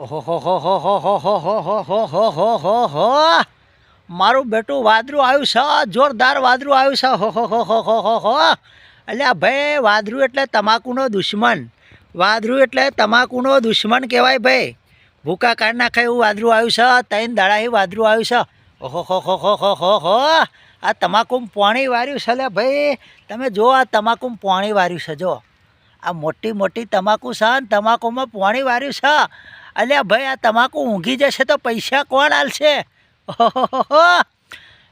ઓહો હો હો હો હો હો હો હો હો હો હો હો હો મારું બેટું વાદળું આવ્યું છે, જોરદાર વાદળું આવ્યું છે. હો હો હો હો હો હો હો અલ્યા ભાઈ, વાદળું એટલે તમાકુનો દુશ્મન. વાદળું એટલે તમાકુનો દુશ્મન કહેવાય ભાઈ. ભૂકા કાઢી નાખે એવું વાદળું આવ્યું છે. 3 દાડાથી વાદળું આવ્યું છે. ઓહો હો હો હો હો હો હો આ તમાકુમાં પાણી વાર્યું છે. લે ભાઈ તમે જો, આ તમાકુમાં પાણી વાર્યું છે. જો આ મોટી મોટી તમાકુ છે ને તમાકુમાં પાણી વાર્યું છે. અલ્યા ભાઈ, આ તમાકુ ઊંઘી જશે તો પૈસા કોણ આલશે? ઓહો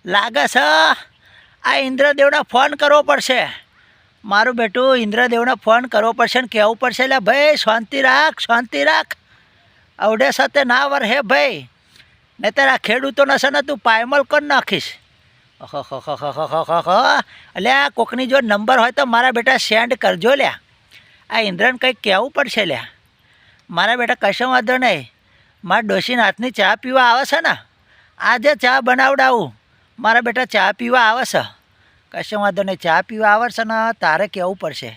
લાગે છે આ ઇન્દ્રદેવને ફોન કરવો પડશે. મારું બેટું ઇન્દ્રદેવને ફોન કરવો પડશે ને કહેવું પડશે, એટલે ભાઈ શાંતિ રાખ, શાંતિ રાખ. આવડે સાથે ના વર હે ભાઈ, નહીતર આ ખેડૂતોને છે ને તું પાયમલ કરી નાખીશ. અલ્યા કોકની જો નંબર હોય તો મારા બેટા સેન્ડ કરજો લ્યા. આ ઇન્દ્રને કંઈક કહેવું પડશે લ્યા. મારા બેટા કશો વાંધો નહીં, મારા ડોશીના હાથની ચા પીવા આવે છે ને, આજે ચા બનાવડાવું. મારા બેટા ચા પીવા આવે છે, કશો વાંધો નહીં. ચા પીવા આવે છે ને તારે કહેવું પડશે,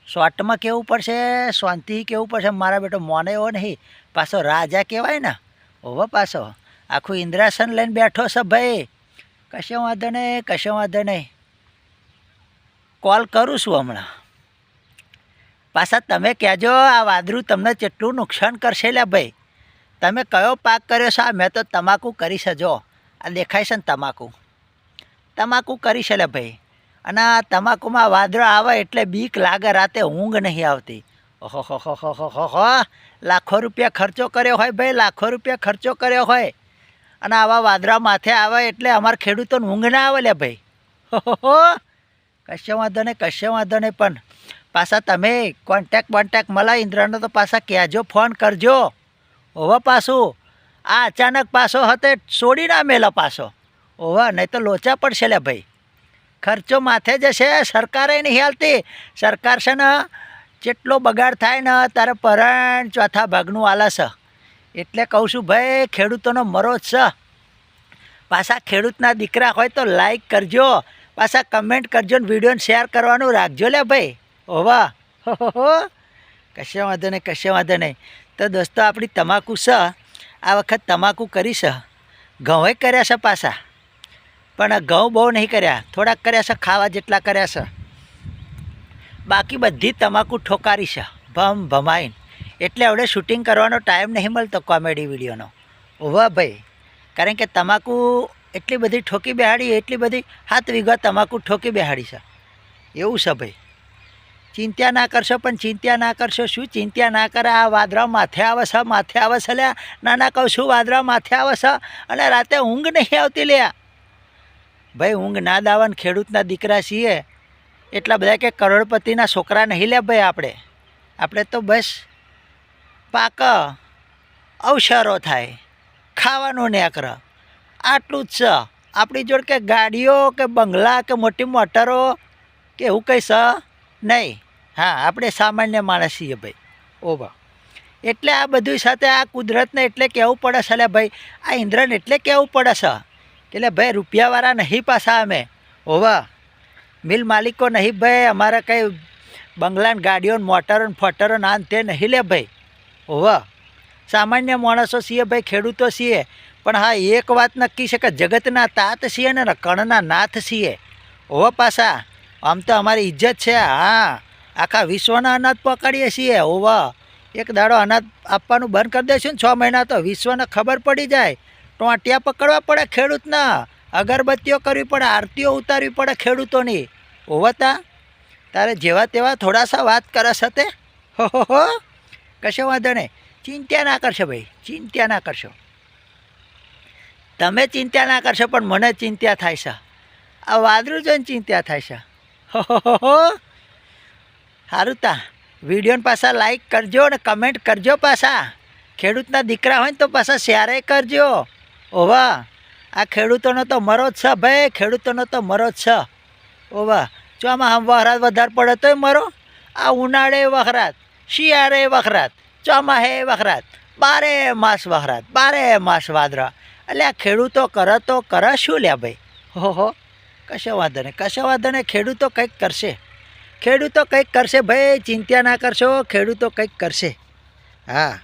શોર્ટમાં કહેવું પડશે, શાંતિ કહેવું પડશે. મારા બેટો મોને એવો નહીં, પાછો રાજા કહેવાય ને. ઓવો પાછો આખું ઇન્દ્રાસન લઈને બેઠો છે ભાઈ. કશો વાંધો નહીં, કશો વાંધો નહીં. કોલ કરું છું હમણાં. પાછા તમે કહેજો આ વાદળું તમને કેટલું નુકસાન કરશે લે ભાઈ. તમે કયો પાક કર્યો છે? મેં તો તમાકુ કરી છે. જો આ દેખાય છે ને તમાકુ, તમાકુ કરી છે લે ભાઈ. અને આ તમાકુમાં વાદળો આવે એટલે બીક લાગે, રાતે ઊંઘ નહીં આવતી. ઓહો હો હો હો હો હો હો લાખો રૂપિયા ખર્ચો કર્યો હોય ભાઈ, લાખો રૂપિયા ખર્ચો કર્યો હોય, અને આવા વાદળા માથે આવે એટલે અમારા ખેડૂતોને ઊંઘ ના આવે લે ભાઈ. હો કશો વાંધો નહીં, કશો વાંધો નહીં. પણ પાછા તમે કોન્ટેક્ટ મળે ઇન્દ્રનો તો પાછા કહેજો, ફોન કરજો. ઓવા પાછું આ અચાનક પાછો હતે છોડી ના મેલો પાછો. ઓવા નહીં તો લોચા પડશે લે ભાઈ. ખર્ચો માથે જશે, સરકારે નહીં હાલતી. સરકાર છે ને જેટલો બગાડ થાય ને તારે પરણ ચોથા ભાગનું આલે છે. એટલે કહું છું ભાઈ, ખેડૂતોનો મરો જ છે. પાછા ખેડૂતના દીકરા હોય તો લાઈક કરજો, પાછા કમેન્ટ કરજો ને વિડીયોને શેર કરવાનું રાખજો લે ભાઈ. ઓવા હો કશો વાંધો નહીં, કશો વાંધો નહીં. તો દોસ્તો આપણી તમાકુ છે, આ વખત તમાકુ કરી છે. ઘઉંય કર્યા છે પાછા, પણ ઘઉં બહુ નહીં કર્યા, થોડાક કર્યા છે, ખાવા જેટલા કર્યા છે. બાકી બધી તમાકુ ઠોકારી છે ભમ ભમાઈને. એટલે હવે શૂટિંગ કરવાનો ટાઈમ નહીં મળતો કોમેડી વિડીયોનો. ઓવા ભાઈ, કારણ કે તમાકુ એટલી બધી ઠોકી બેહાડી, એટલી બધી 7 વીઘા તમાકુ ઠોકી બેહાડી છે. એવું છે ભાઈ. ચિંતા ના કરશો, પણ ચિંતા ના કરશો. શું ચિંતા ના કરે? આ વાદળા માથે આવે છે, માથે આવે છે લ્યા. ના કહું છું, વાદળા માથે આવે છે અને રાતે ઊંઘ નહીં આવતી લ્યા ભાઈ. ઊંઘ ના દાવન ખેડૂતના દીકરા છીએ, એટલા બધા કે કરોડપતિના છોકરા નહીં લે ભાઈ. આપણે તો બસ પાક અવસરો થાય, ખાવાનું નેકર, આટલું જ છે. આપણી જોડે કે ગાડીઓ કે બંગલા કે મોટી મોટરો કે એવું કંઈ છે નહીં. હા, આપણે સામાન્ય માણસ છીએ ભાઈ. ઓબા એટલે આ બધું સાથે આ કુદરતને એટલે કહેવું પડે છે લે ભાઈ. આ ઇન્દ્રને એટલે કહેવું પડે છે કે લે ભાઈ, રૂપિયાવાળા નહીં પાછા અમે. ઓવા મિલ માલિકો નહીં ભાઈ. અમારે કંઈ બંગલાને ગાડીઓ મોટરો ફોટરો ના તે નહીં લે ભાઈ. ઓવા સામાન્ય માણસો છીએ ભાઈ, ખેડૂતો છીએ. પણ હા, એક વાત નક્કી છે કે જગતના તાત છીએ ને કણના નાથ છીએ. ઓવા પાછા આમ તો અમારી ઇજ્જત છે. હા, આખા વિશ્વના અનાજ પકડીએ છીએ. ઓવા એક દાડો અનાજ આપવાનું બંધ કરી દઈશું ને 6 મહિના તો વિશ્વને ખબર પડી જાય. ટોંટિયા પકડવા પડે ખેડૂતના, અગરબત્તીઓ કરવી પડે, આરતીઓ ઉતારવી પડે ખેડૂતોની. ઓવતા તારે જેવા તેવા થોડાસા વાત કરે છે તે. હો કશો વાંધો નહીં. ચિંતા ના કરશો ભાઈ, ચિંતા ના કરશો. તમે ચિંતા ના કરશો, પણ મને ચિંતા થાય છે. આ વાદળું જોઈને ચિંતા થાય છે. હો સારું તા વિડીયોને પાછા લાઈક કરજો ને કમેન્ટ કરજો. પાછા ખેડૂતના દીકરા હોય ને તો પાછા શેરે કરજો. ઓવા આ ખેડૂતોનો તો મરો જ છે ભાઈ, ખેડૂતોનો તો મરો જ છે. ઓવા ચોમાં વખરાત વધારે પડે તોય મરો. આ ઉનાળે વખરાત, શિયાળે વખરાત, ચોમાહે વખરાત, 12 માસ વખરાત, 12 માસ વાદળા. એટલે આ ખેડૂતો કરે તો કરે શું લ્યા ભાઈ. હો કશો વાંધો નહીં, કશો વાંધો નહીં. ખેડૂતો કંઈક કરશે, ખેડૂતો કંઈક કરશે ભાઈ. ચિંતા ના કરશો, ખેડૂતો કંઈક કરશે. હા.